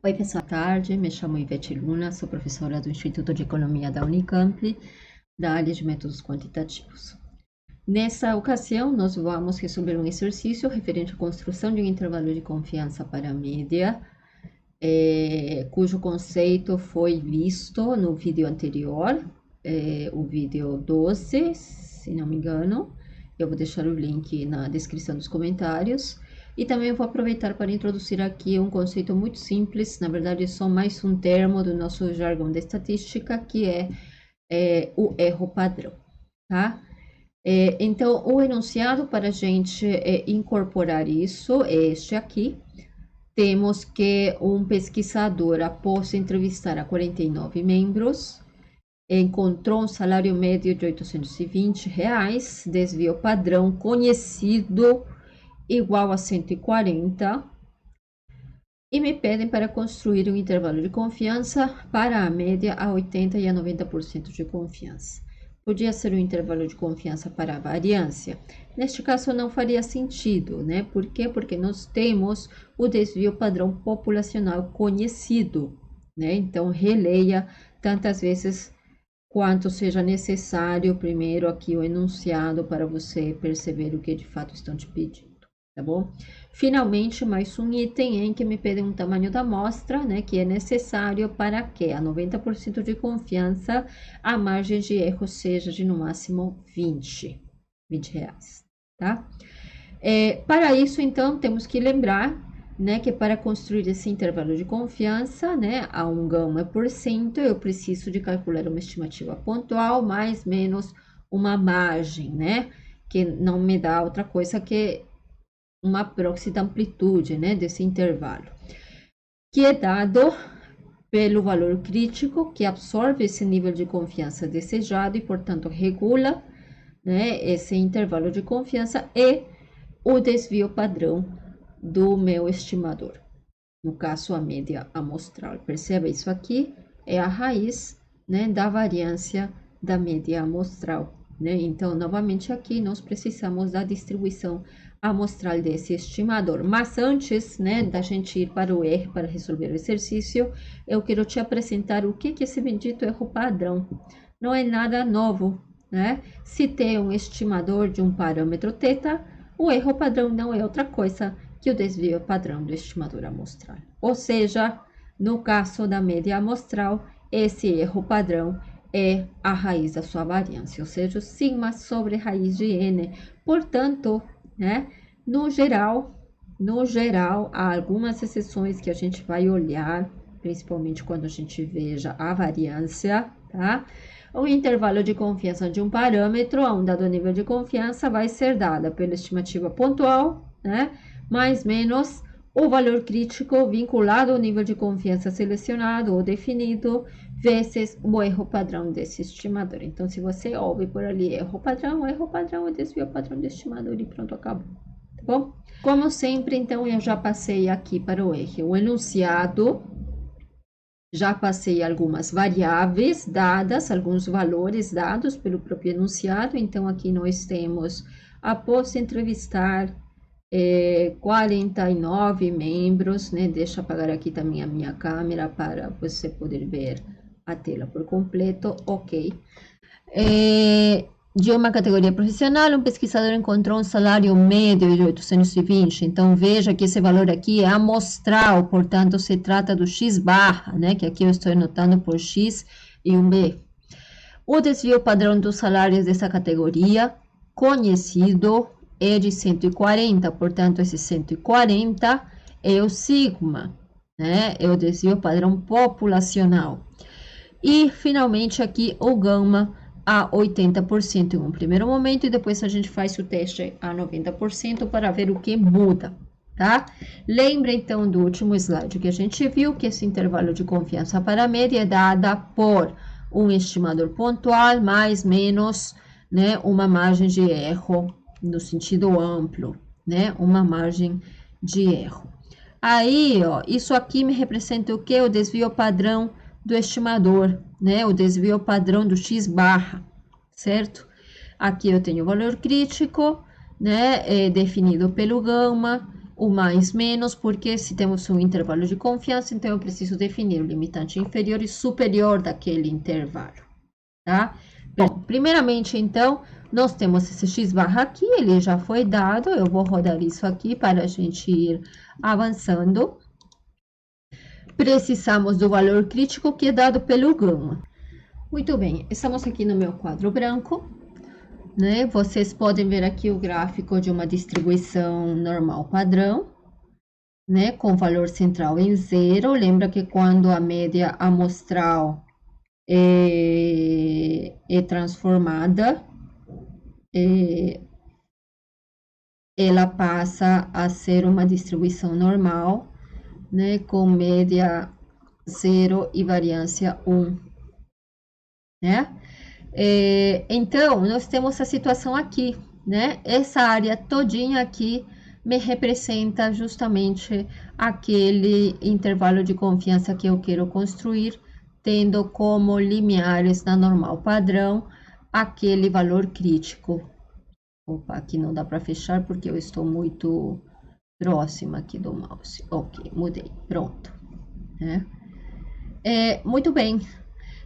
Oi, pessoal, boa tarde. Me chamo Ivete Luna, sou professora do Instituto de Economia da Unicamp, da área de métodos quantitativos. Nessa ocasião, nós vamos resolver um exercício referente à construção de um intervalo de confiança para a média, cujo conceito foi visto no vídeo anterior, o vídeo 12, se não me engano. Eu vou deixar o link na descrição dos comentários. E também vou aproveitar para introduzir aqui um conceito muito simples, na verdade é só mais um termo do nosso jargão de estatística, que é o erro padrão, tá? Então, o enunciado para a gente incorporar isso é este aqui. Temos que um pesquisador, após entrevistar a 49 membros, encontrou um salário médio de R$820, desvio padrão conhecido igual a 140, e me pedem para construir um intervalo de confiança para a média a 80% e a 90% de confiança. Podia ser um intervalo de confiança para a variância. Neste caso não faria sentido, né? Por quê? Porque nós temos o desvio padrão populacional conhecido, né? Então, releia tantas vezes quanto seja necessário primeiro aqui o enunciado para você perceber o que de fato estão te pedindo. Tá bom? Finalmente, mais um item em que me pedem um tamanho da amostra, né, que é necessário para que a 90% de confiança a margem de erro seja de no máximo 20 reais, tá? Para isso, então, temos que lembrar, né, que para construir esse intervalo de confiança, né, a um γ%, eu preciso de calcular uma estimativa pontual mais menos uma margem, né, que não me dá outra coisa que uma proxy da amplitude, né, desse intervalo, que é dado pelo valor crítico, que absorve esse nível de confiança desejado e, portanto, regula, né, esse intervalo de confiança e o desvio padrão do meu estimador. No caso, a média amostral. Perceba, isso aqui é a raiz, né, da variância da média amostral, né? Então, novamente aqui, nós precisamos da distribuição amostral desse estimador. Mas antes, né, da gente ir para o R para resolver o exercício, eu quero te apresentar o que é esse bendito erro padrão. Não é nada novo, né? Se tem um estimador de um parâmetro θ, o erro padrão não é outra coisa que o desvio padrão do estimador amostral. Ou seja, no caso da média amostral, esse erro padrão é a raiz da sua variância, ou seja, sigma sobre raiz de n. Portanto, né, no geral, há algumas exceções que a gente vai olhar, principalmente quando a gente veja a variância, tá? O intervalo de confiança de um parâmetro a um dado nível de confiança vai ser dada pela estimativa pontual, né, mais menos o valor crítico vinculado ao nível de confiança selecionado ou definido, vezes o erro padrão desse estimador. Então, se você ouve por ali erro padrão, o desvio padrão do estimador e pronto, acabou. Tá bom? Como sempre, então, eu já passei aqui para o R o enunciado, já passei algumas variáveis dadas, alguns valores dados pelo próprio enunciado. Então, aqui nós temos, após entrevistar 49 membros, né? Deixa eu apagar aqui também a minha câmera para você poder ver a tela por completo, ok. De uma categoria profissional, um pesquisador encontrou um salário médio de 820, então veja que esse valor aqui é amostral, portanto se trata do X barra, né, que aqui eu estou anotando por X e um B. O desvio padrão dos salários dessa categoria, conhecido, é de 140, portanto esse 140 é o sigma, né, é o desvio padrão populacional. E finalmente aqui o gama a 80% em um primeiro momento e depois a gente faz o teste a 90% para ver o que muda, tá? Lembra então do último slide que a gente viu que esse intervalo de confiança para a média é dada por um estimador pontual mais menos, né, uma margem de erro no sentido amplo, né, uma margem de erro. Aí, ó, isso aqui me representa o que? O desvio padrão do estimador, né? O desvio padrão do X barra, certo? Aqui eu tenho o valor crítico, né? Definido pelo gama, o mais menos, porque se temos um intervalo de confiança, então eu preciso definir o limitante inferior e superior daquele intervalo, tá? Bom, primeiramente, então, nós temos esse x barra aqui, ele já foi dado, eu vou rodar isso aqui para a gente ir avançando. Precisamos do valor crítico que é dado pelo gama. Muito bem, estamos aqui no meu quadro branco, né? Vocês podem ver aqui o gráfico de uma distribuição normal padrão, né? Com valor central em zero. Lembra que quando a média amostral é transformada, ela passa a ser uma distribuição normal, né? Com média 0 e variância 1, né? Então, nós temos a situação aqui, né? Essa área todinha aqui me representa justamente aquele intervalo de confiança que eu quero construir, tendo como limiares na normal padrão aquele valor crítico. Opa, aqui não dá para fechar porque eu estou muito próxima aqui do mouse. Ok, mudei, pronto, né? Muito bem.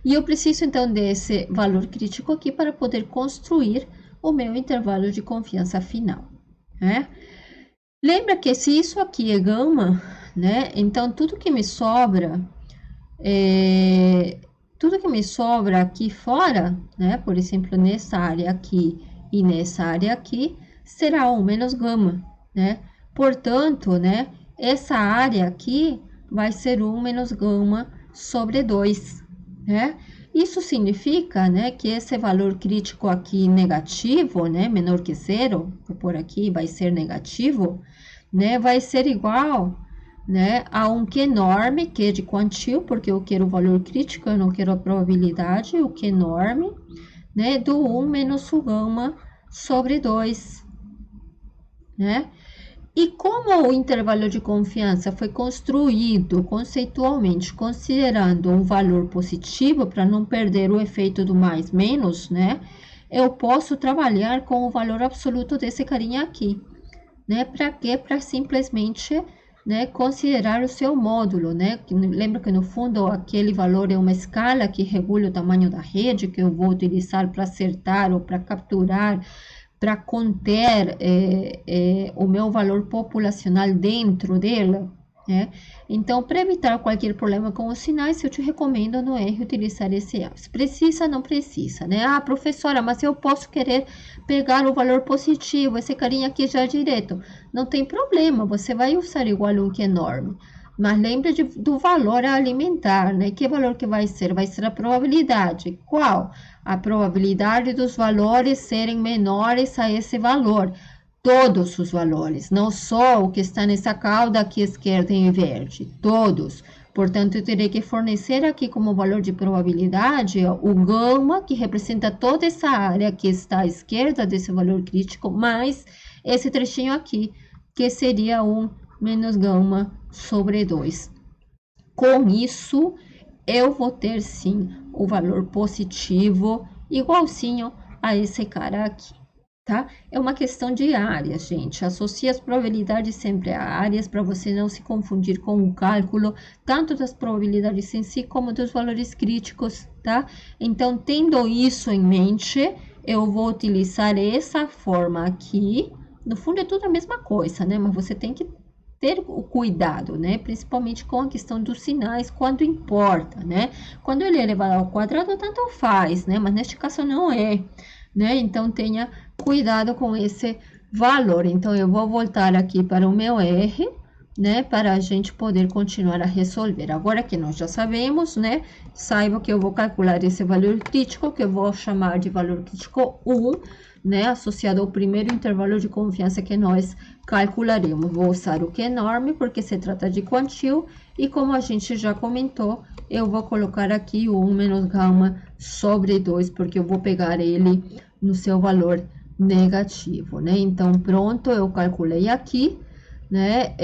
E eu preciso, então, desse valor crítico aqui para poder construir o meu intervalo de confiança final, né? Lembra que se isso aqui é gama, né? Então, tudo que me sobra aqui fora, né? Por exemplo, nessa área aqui e nessa área aqui, será 1 menos gama, né? Portanto, né? Essa área aqui vai ser 1 menos gama sobre 2, né? Isso significa, né, que esse valor crítico aqui negativo, né, menor que zero, vou pôr aqui, vai ser negativo, né, vai ser igual, né, a um Q enorme, que é de quantil, porque eu quero o valor crítico, eu não quero a probabilidade, o Q enorme, né, do 1 menos o gama sobre 2, né? E como o intervalo de confiança foi construído conceitualmente considerando um valor positivo para não perder o efeito do mais menos, né? Eu posso trabalhar com o valor absoluto desse carinha aqui, né? Para quê? Para simplesmente, né, considerar o seu módulo, né? Lembra que no fundo aquele valor é uma escala que regula o tamanho da rede que eu vou utilizar para acertar ou para capturar, para conter o meu valor populacional dentro dela, né? Então, para evitar qualquer problema com os sinais, eu te recomendo no R utilizar esse else. Precisa, não precisa, né? Ah, professora, mas eu posso querer pegar o valor positivo, esse carinha aqui já direto. Não tem problema, você vai usar igual um que é enorme. Mas lembre do valor a alimentar, né? Que valor que vai ser? Vai ser a probabilidade. Qual? A probabilidade dos valores serem menores a esse valor. Todos os valores, não só o que está nessa cauda aqui esquerda em verde, todos. Portanto, eu terei que fornecer aqui como valor de probabilidade o gama, que representa toda essa área que está à esquerda desse valor crítico, mais esse trechinho aqui, que seria 1 menos gama sobre 2. Com isso, eu vou ter sim o valor positivo igualzinho a esse cara aqui, tá? É uma questão de áreas, gente. Associe as probabilidades sempre a áreas para você não se confundir com o cálculo, tanto das probabilidades em si como dos valores críticos, tá? Então, tendo isso em mente, eu vou utilizar essa forma aqui. No fundo, é tudo a mesma coisa, né? Mas você tem que ter o cuidado, né? Principalmente com a questão dos sinais, quando importa, né? Quando ele é elevado ao quadrado, tanto faz, né? Mas neste caso não é, né? Então, tenha cuidado com esse valor. Então, eu vou voltar aqui para o meu R, né? Para a gente poder continuar a resolver. Agora que nós já sabemos, né? Saiba que eu vou calcular esse valor crítico, que eu vou chamar de valor crítico 1, né, associado ao primeiro intervalo de confiança que nós calcularemos. Vou usar o Q enorme, porque se trata de quantil, e como a gente já comentou, eu vou colocar aqui o 1 menos gama sobre 2, porque eu vou pegar ele no seu valor negativo, né? Então, pronto, eu calculei aqui, né?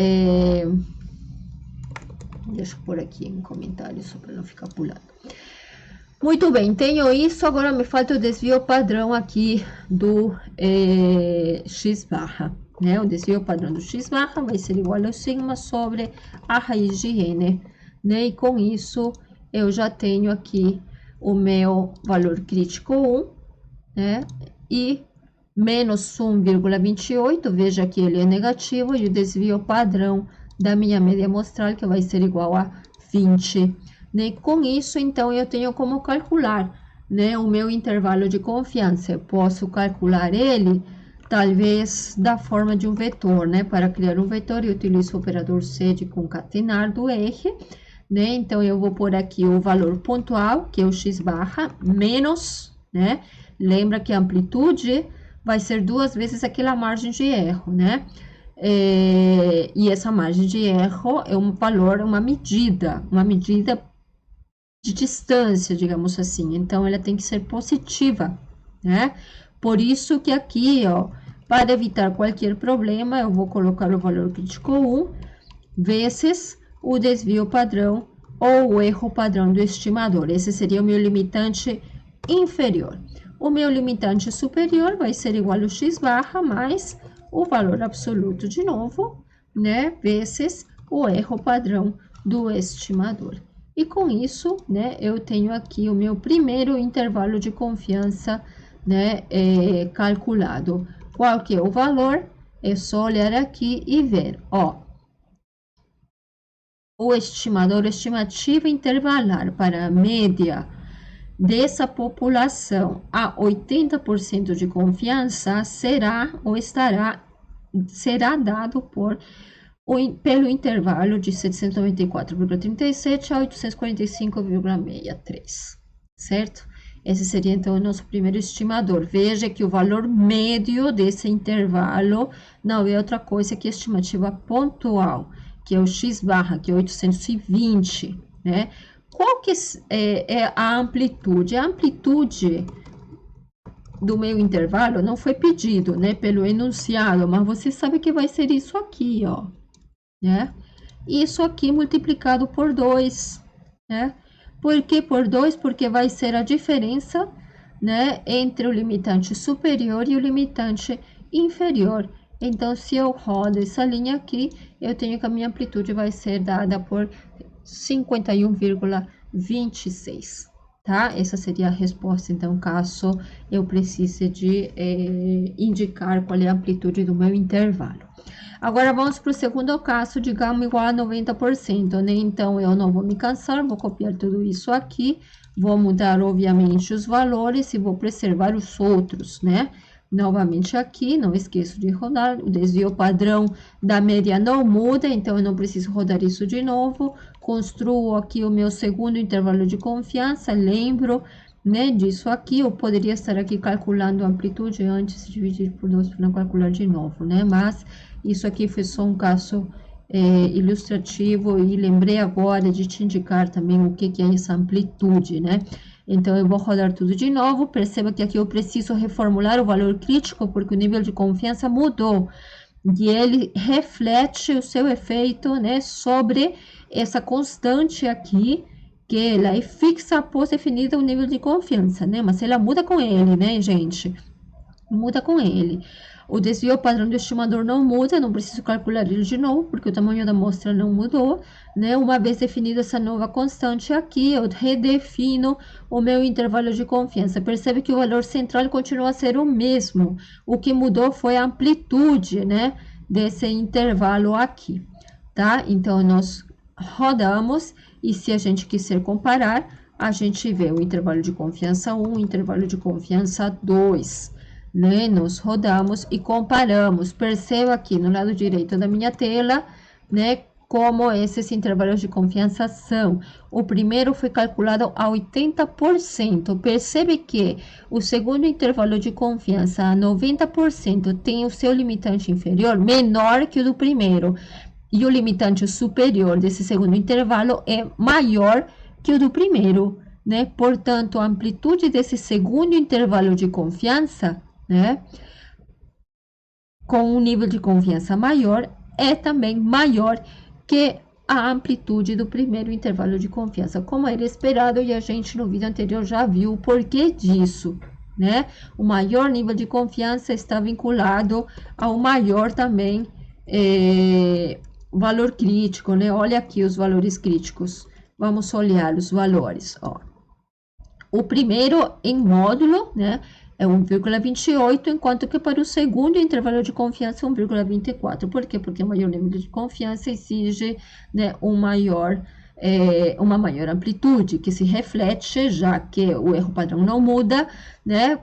Deixa eu pôr aqui um comentário só para não ficar pulando. Muito bem, tenho isso, agora me falta o desvio padrão aqui do x barra. né? O desvio padrão do x barra vai ser igual ao sigma sobre a raiz de n, né? E com isso, eu já tenho aqui o meu valor crítico 1, né? E menos 1,28, veja que ele é negativo, e o desvio padrão da minha média amostral, que vai ser igual a 20. Né? Com isso, então, eu tenho como calcular, né, o meu intervalo de confiança. Eu posso calcular ele, talvez, da forma de um vetor, né? Para criar um vetor, eu utilizo o operador C de concatenar do R, né? Então, eu vou pôr aqui o valor pontual, que é o x barra, menos, né? Lembra que a amplitude vai ser 2 vezes aquela margem de erro, né? E essa margem de erro é um valor, uma medida de distância, digamos assim. Então, ela tem que ser positiva, né? Por isso que aqui, ó, para evitar qualquer problema, eu vou colocar o valor crítico 1 vezes o desvio padrão ou o erro padrão do estimador. Esse seria o meu limitante inferior. O meu limitante superior vai ser igual ao x barra mais o valor absoluto de novo, né, vezes o erro padrão do estimador. E com isso, né, eu tenho aqui o meu primeiro intervalo de confiança, né, calculado. Qual que é o valor? É só olhar aqui e ver, ó. O estimador, estimativa intervalar para a média dessa população a 80% de confiança será dado pelo intervalo de 794,37 a 845,63, certo? Esse seria, então, o nosso primeiro estimador. Veja que o valor médio desse intervalo não é outra coisa que a estimativa pontual, que é o x barra, que é 820, né? Qual que é a amplitude? A amplitude do meu intervalo não foi pedido, né, pelo enunciado, mas você sabe que vai ser isso aqui, ó, né? Isso aqui multiplicado por 2, né? Por que por 2? Porque vai ser a diferença, né, entre o limitante superior e o limitante inferior. Então, se eu rodo essa linha aqui, eu tenho que a minha amplitude vai ser dada por 51,26, tá? Essa seria a resposta, então, caso eu precise de indicar qual é a amplitude do meu intervalo. Agora, vamos para o segundo caso, digamos, igual a 90%, né? Então, eu não vou me cansar, vou copiar tudo isso aqui, vou mudar, obviamente, os valores e vou preservar os outros, né? Novamente aqui, não esqueço de rodar, o desvio padrão da média não muda, então eu não preciso rodar isso de novo. Construo aqui o meu segundo intervalo de confiança, lembro, né, disso aqui. Eu poderia estar aqui calculando a amplitude antes de dividir por 2 para não calcular de novo, né, mas isso aqui foi só um caso ilustrativo e lembrei agora de te indicar também o que é essa amplitude, né. Então, eu vou rodar tudo de novo. Perceba que aqui eu preciso reformular o valor crítico, porque o nível de confiança mudou. E ele reflete o seu efeito, né, sobre essa constante aqui, que ela é fixa após definida o nível de confiança, né? Mas ela muda com ele, né, gente? Muda com ele. O desvio padrão do estimador não muda, não preciso calcular ele de novo, porque o tamanho da amostra não mudou, né? Uma vez definida essa nova constante aqui, eu redefino o meu intervalo de confiança. Percebe que o valor central continua a ser o mesmo. O que mudou foi a amplitude, né, desse intervalo aqui, tá? Então, nós rodamos e se a gente quiser comparar, a gente vê o intervalo de confiança 1, intervalo de confiança 2. Né? Nós rodamos e comparamos. Perceba aqui no lado direito da minha tela, né, como esses intervalos de confiança são. O primeiro foi calculado a 80%. Percebe que o segundo intervalo de confiança a 90% tem o seu limitante inferior menor que o do primeiro. E o limitante superior desse segundo intervalo é maior que o do primeiro, né? Portanto, a amplitude desse segundo intervalo de confiança, né, com um nível de confiança maior, é também maior que a amplitude do primeiro intervalo de confiança, como era esperado, e a gente no vídeo anterior já viu o porquê disso, né? O maior nível de confiança está vinculado ao maior também valor crítico, né? Olha aqui os valores críticos. Vamos olhar os valores, ó. O primeiro em módulo, né, é 1,28, enquanto que para o segundo intervalo de confiança é 1,24. Por quê? Porque o maior nível de confiança exige, né, uma maior amplitude, que se reflete, já que o erro padrão não muda, né,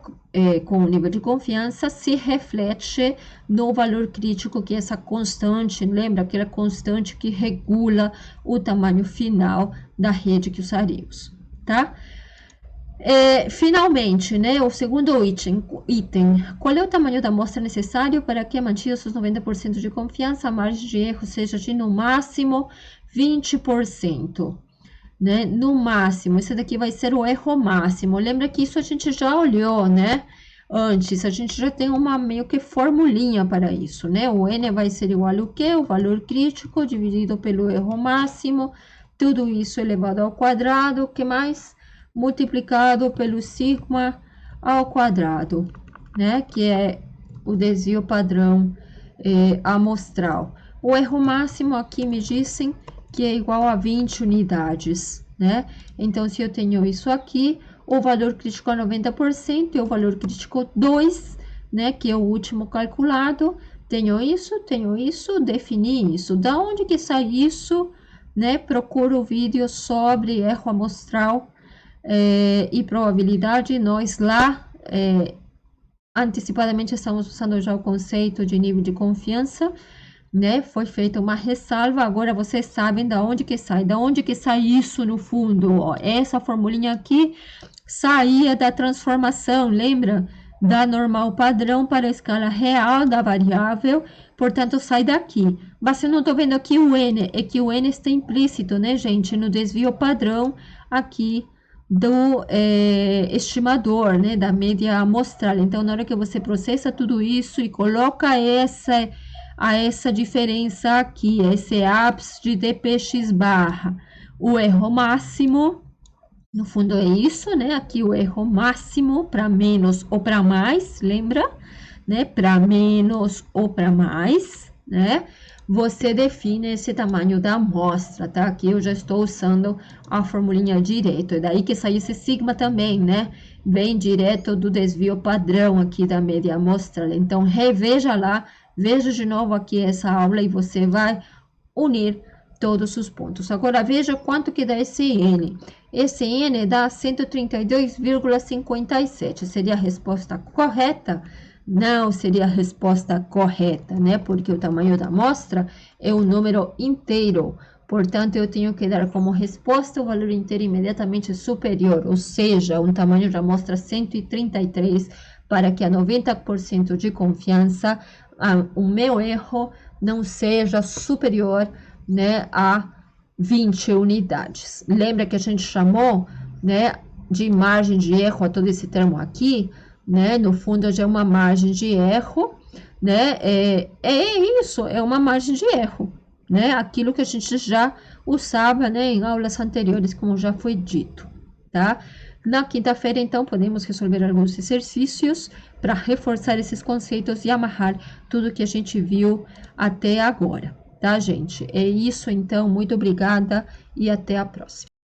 com o nível de confiança, se reflete no valor crítico, que é essa constante, lembra aquela constante que regula o tamanho final da rede que usaríamos, tá? Finalmente, né, o segundo item, qual é o tamanho da amostra necessário para que mantenha seus 90% de confiança, a margem de erro seja de no máximo 20%, né, no máximo, esse daqui vai ser o erro máximo, lembra que isso a gente já olhou, né, antes, a gente já tem uma meio que formulinha para isso, né, o N vai ser igual ao quê? O valor crítico dividido pelo erro máximo, tudo isso elevado ao quadrado, o que mais? Multiplicado pelo sigma ao quadrado, né? Que é o desvio padrão amostral. O erro máximo aqui me dizem que é igual a 20 unidades, né? Então, se eu tenho isso aqui, o valor crítico é 90% e o valor crítico 2, né? Que é o último calculado. Tenho isso, defini isso. Da onde que sai isso, né? Procuro o vídeo sobre erro amostral e probabilidade. Nós lá antecipadamente estamos usando já o conceito de nível de confiança, né? Foi feita uma ressalva, agora vocês sabem da onde que sai isso no fundo, ó. Essa formulinha aqui saía da transformação, lembra? Da normal padrão para a escala real da variável, portanto, sai daqui. Mas eu não estou vendo aqui o N, é que o N está implícito, né, gente? No desvio padrão aqui do estimador, né, da média amostral. Então, na hora que você processa tudo isso e coloca essa diferença aqui, esse ápice de dpx barra, o erro máximo, no fundo é isso, né, aqui o erro máximo para menos ou para mais, lembra? Né, para menos ou para mais, né? Você define esse tamanho da amostra, tá? Aqui eu já estou usando a formulinha direto. É daí que sai esse sigma também, né? Vem direto do desvio padrão aqui da média amostral. Então, reveja lá, veja de novo aqui essa aula e você vai unir todos os pontos. Agora, veja quanto que dá esse N. Esse N dá 132,57. Seria a resposta correta? Não seria a resposta correta, né? Porque o tamanho da amostra é um número inteiro. Portanto, eu tenho que dar como resposta o valor inteiro imediatamente superior, ou seja, um tamanho de amostra 133, para que a 90% de confiança, o meu erro não seja superior, né, a 20 unidades. Lembra que a gente chamou, né, de margem de erro a todo esse termo aqui? Né? No fundo, já é uma margem de erro, né? Isso, é uma margem de erro, né? Aquilo que a gente já usava, né, em aulas anteriores, como já foi dito, tá? Na quinta-feira, então, podemos resolver alguns exercícios para reforçar esses conceitos e amarrar tudo que a gente viu até agora, tá, gente? É isso, então, muito obrigada e até a próxima.